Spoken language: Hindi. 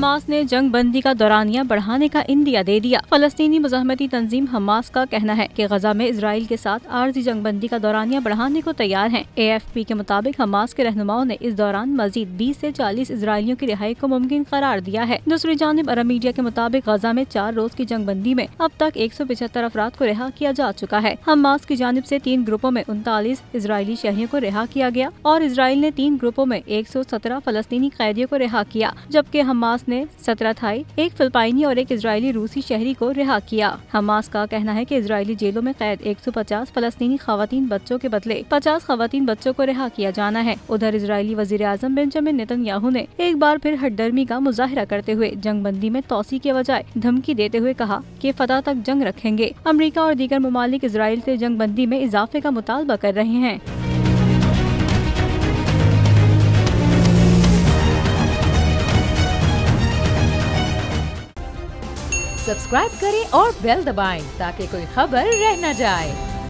हमास ने जंग बंदी का दौरानिया बढ़ाने का इंदिया दे दिया। फलस्तीनी मुजाहमती तंजीम हमास का कहना है कि गजा में इजराइल के साथ आर्जी जंग बंदी का दौरानिया बढ़ाने को तैयार है। AFP के मुताबिक हमास के रहनुमाओं ने इस दौरान मजीद 20 से 40 इजरायलियों की रिहाई को मुमकिन करार दिया है। दूसरी जानिब अरब मीडिया के मुताबिक गजा में 4 रोज की जंग बंदी में अब तक 175 अफराद को रिहा किया जा चुका है। हमास की जानिब से 3 ग्रुपों में 39 इजरायली शहरियों को रिहा किया गया और इसराइल ने 3 ग्रुपों में 117 फलस्तीनी कैदियों को रिहा किया, जबकि हमास ने 17 थाई, 1 फिलिपाइनी और 1 इजरायली रूसी शहरी को रिहा किया। हमास का कहना है कि इजरायली जेलों में कैद 150 फलस्तीनी खवातीन बच्चों के बदले 50 खवातीन बच्चों को रिहा किया जाना है। उधर इजरायली वजीर आजम बेंजामिन नेतन्याहू ने एक बार फिर हठधर्मी का मुजाहिरा करते हुए जंग बंदी में तोसी के बजाय धमकी देते हुए कहा कि फतह तक जंग रखेंगे। अमेरिका और दीगर ममालिक इजराइल से जंग बंदी में इजाफे का मुतालबा कर रहे हैं। सब्सक्राइब करें और बेल दबाएं ताकि कोई खबर रह न जाए।